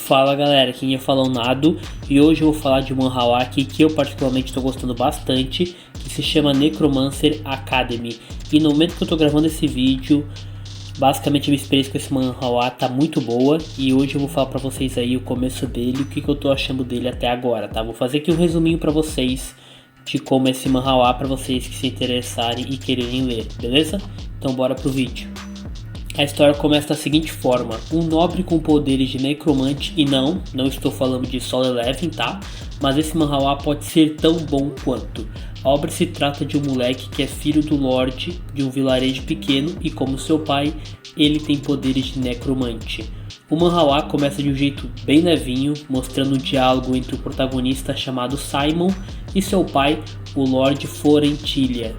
Fala galera, quem ia falar o Nado e hoje eu vou falar de um manhwa aqui que eu particularmente estou gostando bastante, que se chama Necromancer Academy. E no momento que eu estou gravando esse vídeo, basicamente a minha experiência com esse manhwa tá muito boa e hoje eu vou falar pra vocês aí o começo dele e o que eu tô achando dele até agora, tá? Vou fazer aqui um resuminho pra vocês de como é esse manhwa pra vocês que se interessarem e quererem ler, beleza? Então bora pro vídeo. A história começa da seguinte forma: um nobre com poderes de necromante, e não estou falando de Solo Leveling, tá? Mas esse manhwa pode ser tão bom quanto. A obra se trata de um moleque que é filho do lorde de um vilarejo pequeno e, como seu pai, ele tem poderes de necromante. O manhwa começa de um jeito bem levinho, mostrando um diálogo entre o protagonista chamado Simon e seu pai, o Lorde Forentia.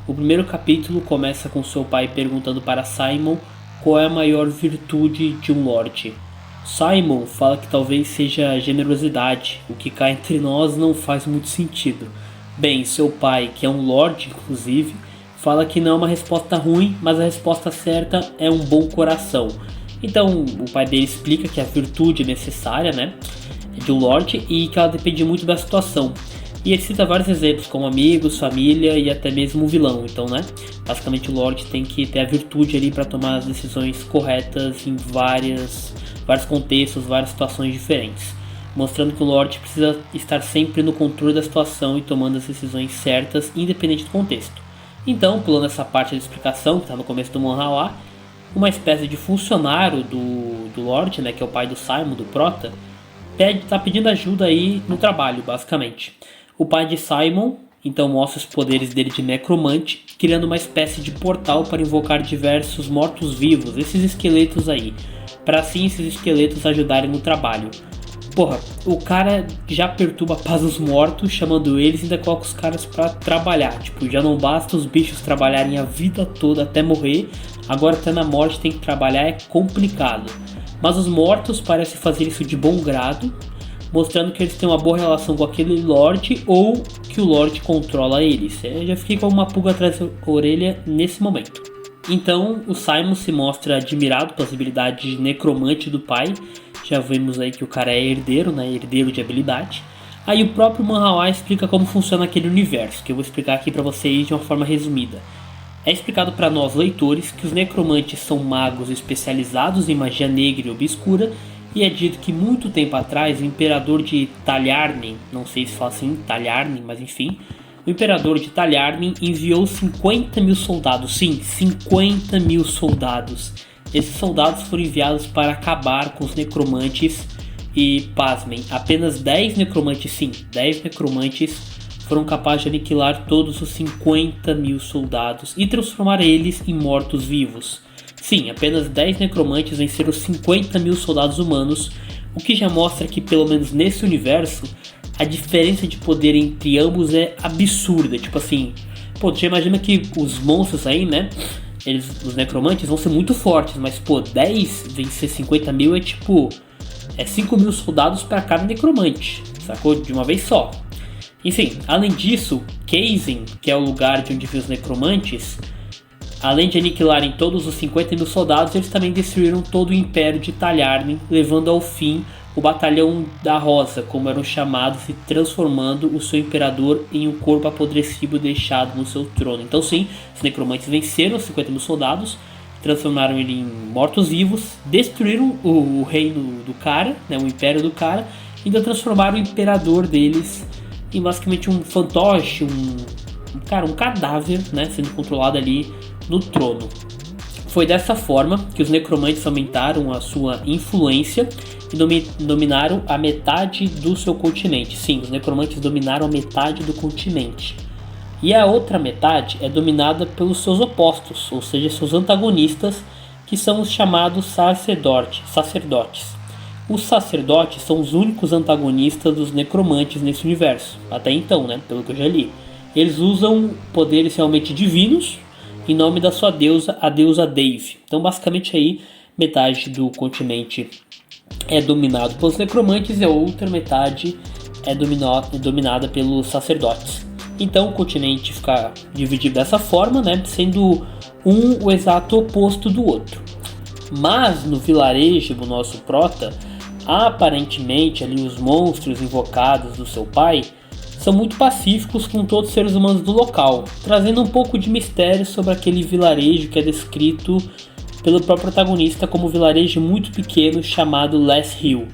O primeiro capítulo começa com seu pai perguntando para Simon qual é a maior virtude de um lorde. Simon fala que talvez seja a generosidade, o que cá entre nós não faz muito sentido. Bem, seu pai, que é um lorde inclusive, fala que não é uma resposta ruim, mas a resposta certa é um bom coração. Então o pai dele explica que a virtude é necessária, de um lorde e que ela depende muito da situação. E ele cita vários exemplos, como amigos, família e até mesmo o vilão. Então, basicamente o Lorde tem que ter a virtude ali para tomar as decisões corretas em vários contextos, várias situações diferentes. Mostrando que o Lorde precisa estar sempre no controle da situação e tomando as decisões certas, independente do contexto. Então, pulando essa parte da explicação, que está no começo do manhwa, uma espécie de funcionário do Lorde, que é o pai do Simon, do Prota, está pedindo ajuda aí no trabalho, basicamente. O pai de Simon então mostra os poderes dele de necromante, criando uma espécie de portal para invocar diversos mortos-vivos, esses esqueletos aí, para assim esses esqueletos ajudarem no trabalho. Porra, o cara já perturba a paz dos mortos, chamando eles e ainda coloca os caras para trabalhar. Tipo, já não basta os bichos trabalharem a vida toda até morrer, agora até na morte tem que trabalhar, é complicado. Mas os mortos parecem fazer isso de bom grado, mostrando que eles têm uma boa relação com aquele Lorde ou que o Lorde controla eles. Eu já fiquei com uma pulga atrás da orelha nesse momento. Então o Simon se mostra admirado pelas habilidades de necromante do pai. Já vimos aí que o cara é herdeiro, herdeiro de habilidade. Aí o próprio manhwa explica como funciona aquele universo, que eu vou explicar aqui para vocês de uma forma resumida. É explicado para nós leitores que os necromantes são magos especializados em magia negra e obscura. E é dito que muito tempo atrás o imperador de Talharmin, não sei se fala assim, Talharmin, mas enfim, o imperador de Talharmin enviou 50 mil soldados, sim, 50 mil soldados. Esses soldados foram enviados para acabar com os necromantes e, pasmem, apenas 10 necromantes foram capazes de aniquilar todos os 50 mil soldados e transformar eles em mortos-vivos. Sim, apenas 10 necromantes venceram 50 mil soldados humanos, o que já mostra que, pelo menos nesse universo, a diferença de poder entre ambos é absurda. Tipo assim, tu já imagina que os monstros aí, os necromantes vão ser muito fortes, mas 10 vencer 50 mil é 5 mil soldados para cada necromante, sacou? De uma vez só. Enfim, além disso, Kaizen, que é o lugar de onde vivem os necromantes, além de aniquilarem todos os 50 mil soldados, eles também destruíram todo o Império de Talharmin, levando ao fim o Batalhão da Rosa, como eram chamados, e transformando o seu imperador em um corpo apodrecido deixado no seu trono. Então sim, os necromantes venceram os 50 mil soldados, transformaram ele em mortos-vivos, destruíram o reino do cara, o Império do cara, e ainda transformaram o imperador deles em basicamente um fantoche, um cadáver, sendo controlado ali no trono. Foi dessa forma que os necromantes aumentaram a sua influência e dominaram a metade do seu continente. Sim, os necromantes dominaram a metade do continente. E a outra metade é dominada pelos seus opostos, ou seja, seus antagonistas, que são os chamados sacerdotes. Os sacerdotes são os únicos antagonistas dos necromantes nesse universo, até então, pelo que eu já li. Eles usam poderes realmente divinos em nome da sua deusa, a deusa Dave. Então basicamente aí metade do continente é dominado pelos necromantes e a outra metade é dominada pelos sacerdotes. Então o continente fica dividido dessa forma, sendo um o exato oposto do outro. Mas no vilarejo do nosso prota, aparentemente ali os monstros invocados do seu pai são muito pacíficos com todos os seres humanos do local, trazendo um pouco de mistério sobre aquele vilarejo que é descrito pelo próprio protagonista como um vilarejo muito pequeno chamado Last Hill.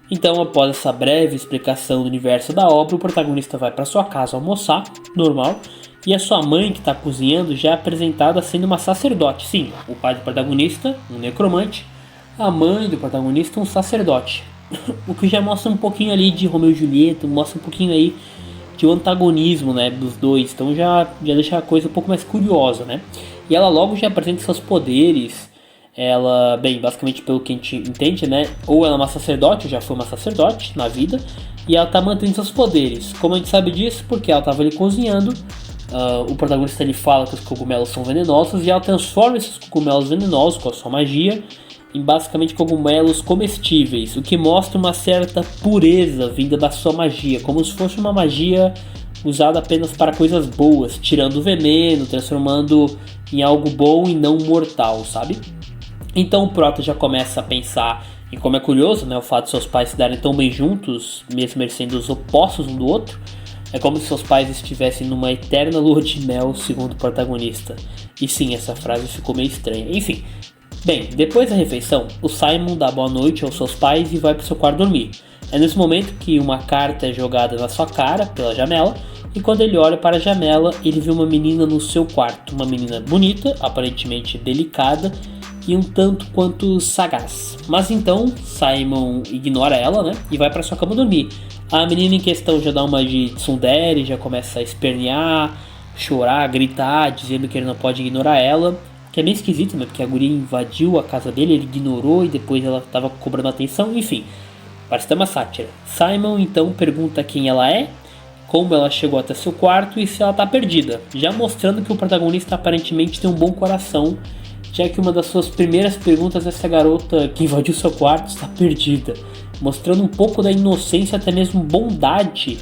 Então, após essa breve explicação do universo da obra, o protagonista vai para sua casa almoçar, normal, e a sua mãe, que está cozinhando, já é apresentada sendo uma sacerdote. Sim, o pai do protagonista, um necromante, a mãe do protagonista, um sacerdote. O que já mostra um pouquinho ali de Romeu e Julieta, mostra um pouquinho aí de um antagonismo, né, dos dois. Então já deixa a coisa um pouco mais curiosa, né? E ela logo já apresenta seus poderes. Ela, bem, basicamente pelo que a gente entende, né? Ou ela é uma sacerdote, ou já foi uma sacerdote na vida, e ela tá mantendo seus poderes. Como a gente sabe disso? Porque ela tava ali cozinhando. O protagonista ele fala que os cogumelos são venenosos, e ela transforma esses cogumelos venenosos com a sua magia em basicamente cogumelos comestíveis, o que mostra uma certa pureza vinda da sua magia, como se fosse uma magia usada apenas para coisas boas, tirando o veneno, transformando em algo bom e não mortal, sabe? Então o prota já começa a pensar em como é curioso, né, o fato de seus pais se darem tão bem juntos, mesmo eles sendo os opostos um do outro. É como se seus pais estivessem numa eterna lua de mel, segundo o protagonista. E sim, essa frase ficou meio estranha. Enfim, bem, depois da refeição, o Simon dá boa noite aos seus pais e vai para seu quarto dormir. É nesse momento que uma carta é jogada na sua cara pela janela, e quando ele olha para a janela, ele vê uma menina no seu quarto. Uma menina bonita, aparentemente delicada, e um tanto quanto sagaz. Mas então Simon ignora ela, né, e vai para sua cama dormir. A menina em questão já dá uma de tsundere, já começa a espernear, chorar, gritar, dizendo que ele não pode ignorar ela, que é meio esquisito, né, porque a guria invadiu a casa dele, ele ignorou e depois ela estava cobrando atenção, enfim, parece até uma sátira. Simon então pergunta quem ela é, como ela chegou até seu quarto e se ela está perdida, já mostrando que o protagonista aparentemente tem um bom coração, já que uma das suas primeiras perguntas é se a garota que invadiu seu quarto está perdida, mostrando um pouco da inocência, até mesmo bondade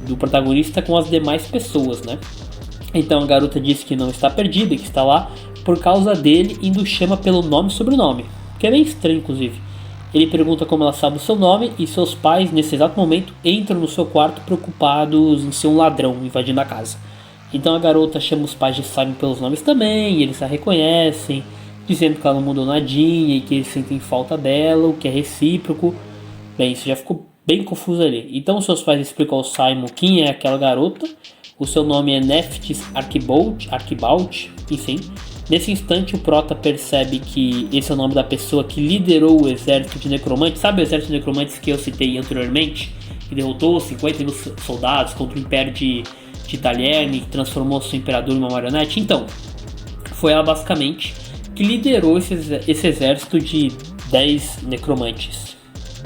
do protagonista com as demais pessoas, né? Então a garota diz que não está perdida, que está lá por causa dele e o chama pelo nome e sobrenome, que é bem estranho inclusive. Ele pergunta como ela sabe o seu nome e seus pais, nesse exato momento, entram no seu quarto preocupados em ser um ladrão invadindo a casa. Então a garota chama os pais de Simon pelos nomes também, e eles a reconhecem, dizendo que ela não mudou nadinha e que eles sentem falta dela, o que é recíproco. Bem, isso já ficou bem confuso ali. Então seus pais explicam ao Simon quem é aquela garota, o seu nome é Nephthys Archibald, enfim. Nesse instante o prota percebe que esse é o nome da pessoa que liderou o exército de necromantes. Sabe o exército de necromantes que eu citei anteriormente? Que derrotou 50 mil soldados contra o império de Talierni, que transformou seu imperador em uma marionete? Então, foi ela basicamente que liderou esse exército de 10 necromantes.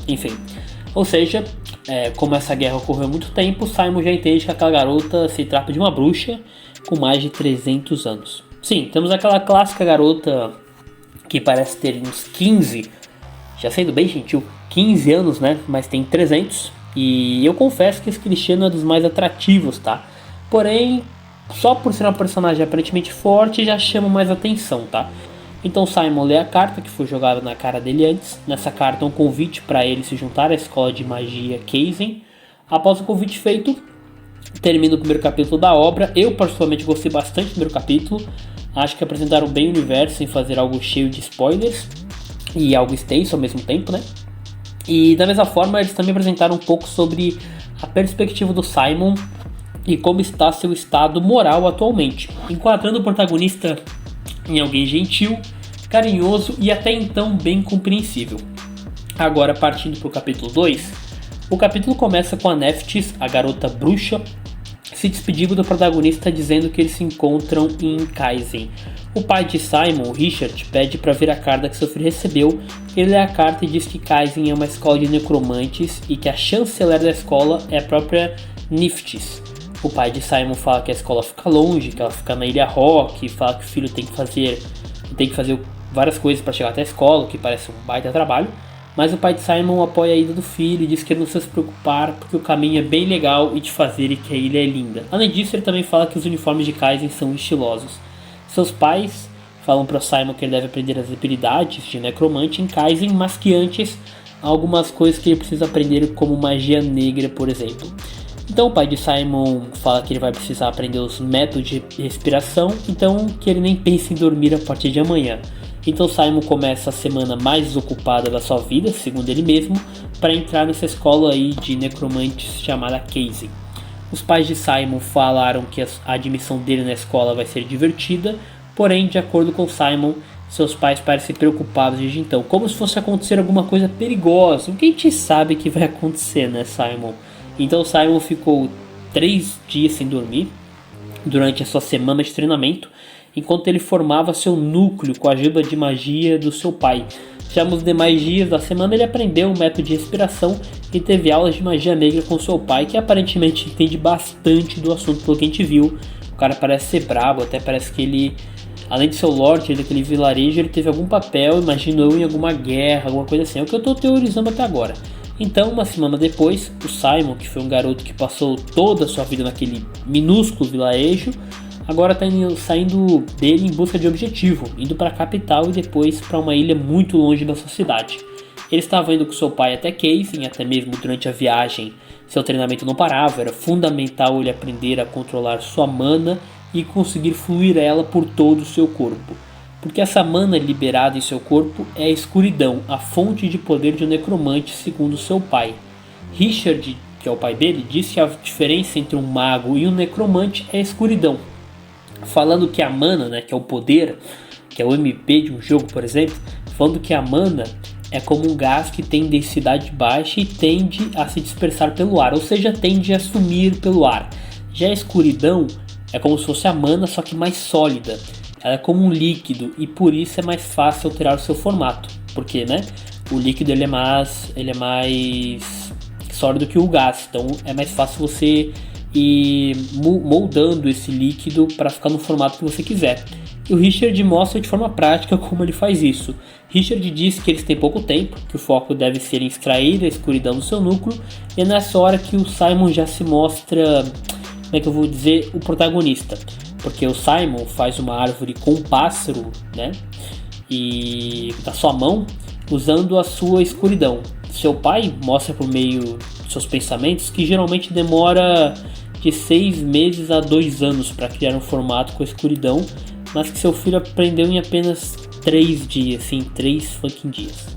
Enfim, ou seja, como essa guerra ocorreu há muito tempo, Simon já entende que aquela garota se trata de uma bruxa com mais de 300 anos. Sim, temos aquela clássica garota que parece ter uns 15, já sendo bem gentil, 15 anos, né? Mas tem 300. E eu confesso que esse Cristiano é dos mais atrativos, tá? Porém, só por ser uma personagem aparentemente forte já chama mais atenção, tá? Então Simon lê a carta que foi jogada na cara dele antes. Nessa carta é um convite para ele se juntar à escola de magia Kaizen. Após o convite feito, termina o primeiro capítulo da obra. Eu particularmente gostei bastante do primeiro capítulo. Acho que apresentaram bem o universo sem fazer algo cheio de spoilers e algo extenso ao mesmo tempo, né? E da mesma forma eles também apresentaram um pouco sobre a perspectiva do Simon e como está seu estado moral atualmente, enquadrando o protagonista em alguém gentil, carinhoso e até então bem compreensível. Agora, partindo para o capítulo 2, o capítulo começa com a Nephthys, a garota bruxa, se despedindo do protagonista dizendo que eles se encontram em Kaizen. O pai de Simon, Richard, pede para ver a carta que seu filho recebeu. Ele lê a carta e diz que Kaizen é uma escola de necromantes e que a chanceler da escola é a própria Nephthys. O pai de Simon fala que a escola fica longe, que ela fica na Ilha Rock, fala que o filho tem que fazer várias coisas para chegar até a escola, que parece um baita trabalho. Mas o pai de Simon apoia a ida do filho e diz que ele não precisa se preocupar porque o caminho é bem legal e de fazer e que a ilha é linda. Além disso, ele também fala que os uniformes de Kaizen são estilosos. Seus pais falam para o Simon que ele deve aprender as habilidades de necromante em Kaizen, mas que antes há algumas coisas que ele precisa aprender, como magia negra, por exemplo. Então o pai de Simon fala que ele vai precisar aprender os métodos de respiração, então que ele nem pense em dormir a partir de amanhã. Então Simon começa a semana mais desocupada da sua vida, segundo ele mesmo, para entrar nessa escola aí de necromantes chamada Kaizen. Os pais de Simon falaram que a admissão dele na escola vai ser divertida, porém, de acordo com Simon, seus pais parecem preocupados desde então, como se fosse acontecer alguma coisa perigosa. O que a gente sabe que vai acontecer, né, Simon? Então Simon ficou 3 dias sem dormir durante a sua semana de treinamento, enquanto ele formava seu núcleo com a ajuda de magia do seu pai. Já nos demais dias da semana ele aprendeu o método de respiração e teve aulas de magia negra com seu pai, que aparentemente entende bastante do assunto pelo que a gente viu. O cara parece ser brabo, até parece que ele, além de ser o Lorde daquele vilarejo, ele teve algum papel, imagino eu, em alguma guerra, alguma coisa assim. É o que eu estou teorizando até agora. Então, uma semana depois, o Simon, que foi um garoto que passou toda a sua vida naquele minúsculo vilarejo, agora está saindo dele em busca de objetivo, indo para a capital e depois para uma ilha muito longe da sua cidade. Ele estava indo com seu pai até Kaizen, até mesmo durante a viagem seu treinamento não parava, era fundamental ele aprender a controlar sua mana e conseguir fluir ela por todo o seu corpo. Porque essa mana liberada em seu corpo é a escuridão, a fonte de poder de um necromante, segundo seu pai. Richard, que é o pai dele, disse que a diferença entre um mago e um necromante é a escuridão. Falando que a mana, né, que é o poder, que é o MP de um jogo, por exemplo, falando que a mana é como um gás que tem densidade baixa e tende a se dispersar pelo ar, ou seja, tende a sumir pelo ar. Já a escuridão é como se fosse a mana, só que mais sólida. Ela é como um líquido e por isso é mais fácil alterar o seu formato. Porque, né, o líquido ele é mais sólido que o gás, então é mais fácil você ir moldando esse líquido para ficar no formato que você quiser. E o Richard mostra de forma prática como ele faz isso. Richard diz que eles têm pouco tempo, que o foco deve ser em extrair a escuridão do seu núcleo, e é nessa hora que o Simon já se mostra, como é que eu vou dizer, o protagonista. Porque o Simon faz uma árvore com um pássaro, né, e da sua mão, usando a sua escuridão. Seu pai mostra por meio de seus pensamentos que geralmente demora de 6 meses a 2 anos para criar um formato com a escuridão, mas que seu filho aprendeu em apenas 3 dias, sim, 3 fucking dias.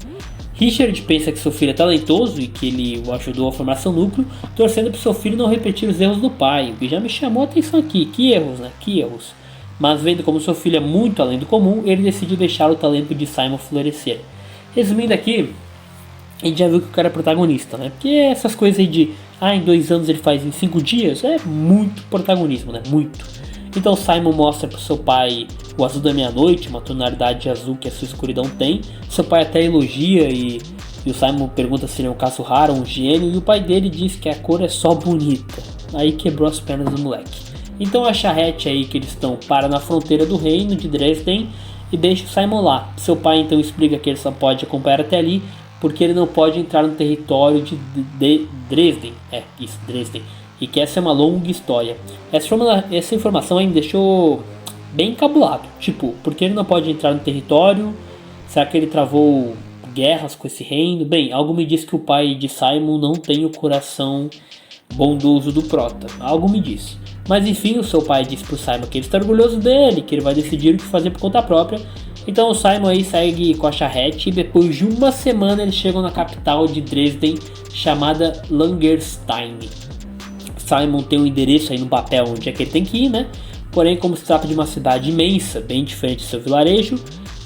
Richard pensa que seu filho é talentoso e que ele o ajudou a formar seu núcleo, torcendo para seu filho não repetir os erros do pai, o que já me chamou a atenção aqui. Que erros, né? Que erros. Mas vendo como seu filho é muito além do comum, ele decidiu deixar o talento de Simon florescer. Resumindo aqui, a gente já viu que o cara é protagonista, né? Porque essas coisas aí de em 2 anos ele faz em 5 dias é muito protagonismo, né? Muito. Então Simon mostra para seu pai o azul da meia-noite, uma tonalidade de azul que a sua escuridão tem. Seu pai até elogia e o Simon pergunta se ele é um caso raro, um gênio, e o pai dele diz que a cor é só bonita. Aí quebrou as pernas do moleque. Então a charrete aí que eles estão para na fronteira do reino de Dresden e deixa o Simon lá. Seu pai então explica que ele só pode acompanhar até ali porque ele não pode entrar no território de Dresden. Dresden. E que essa é uma longa história. Essa informação aí me deixou bem encabulado. Tipo, porque ele não pode entrar no território? Será que ele travou guerras com esse reino? Bem, algo me diz que o pai de Simon não tem o coração bondoso do Prota. Algo me diz. Mas enfim, o seu pai diz pro Simon que ele está orgulhoso dele, que ele vai decidir o que fazer por conta própria. Então o Simon aí segue com a charrete e depois de uma semana eles chegam na capital de Dresden, chamada Langerstein. Simon tem um endereço aí no papel onde é que ele tem que ir, né? Porém, como se trata de uma cidade imensa, bem diferente do seu vilarejo,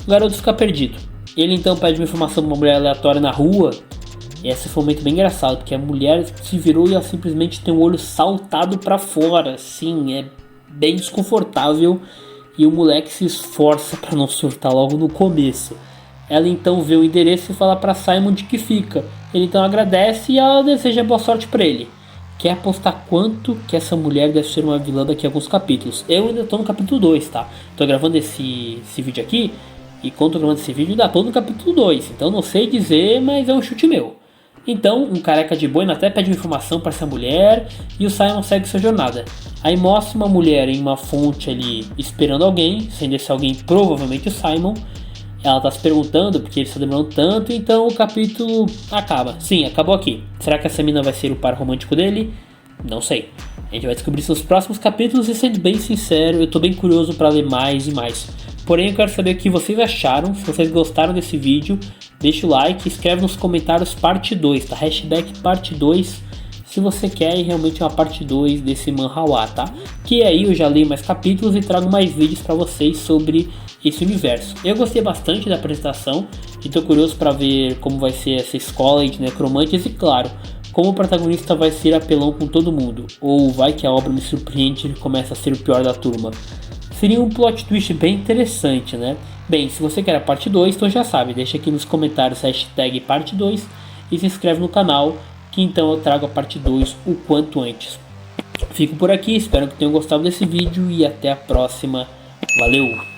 o garoto fica perdido. Ele então pede uma informação de uma mulher aleatória na rua. E esse foi um momento bem engraçado, porque a mulher se virou e ela simplesmente tem o olho saltado pra fora. Sim, é bem desconfortável. E o moleque se esforça para não surtar logo no começo. Ela então vê o endereço e fala para Simon de que fica. Ele então agradece e ela deseja boa sorte para ele. Quer apostar quanto que essa mulher deve ser uma vilã daqui a alguns capítulos? Eu ainda tô no capítulo 2, tá? Tô gravando esse vídeo aqui. E quando tô gravando esse vídeo ainda tô no capítulo 2. Então não sei dizer, mas é um chute meu. Então, um careca de boina até pede uma informação para essa mulher e o Simon segue sua jornada. Aí mostra uma mulher em uma fonte ali esperando alguém, sendo esse alguém provavelmente o Simon. Ela tá se perguntando porque ele está demorando tanto, então o capítulo acaba. Sim, acabou aqui. Será que essa mina vai ser o par romântico dele? Não sei. A gente vai descobrir isso nos próximos capítulos e, sendo bem sincero, eu tô bem curioso para ler mais e mais. Porém, eu quero saber o que vocês acharam. Se vocês gostaram desse vídeo, deixa o like, escreve nos comentários parte 2, tá? Hashtag parte 2 se você quer realmente uma parte 2 desse manhwa, tá? Que aí eu já leio mais capítulos e trago mais vídeos para vocês sobre esse universo. Eu gostei bastante da apresentação e tô curioso para ver como vai ser essa escola de necromantes e, claro, como o protagonista vai ser apelão com todo mundo, ou vai que a obra me surpreende e ele começa a ser o pior da turma. Seria um plot twist bem interessante, né? Bem, se você quer a parte 2, então já sabe, deixa aqui nos comentários hashtag parte 2 e se inscreve no canal, que então eu trago a parte 2 o quanto antes. Fico por aqui, espero que tenham gostado desse vídeo e até a próxima. Valeu!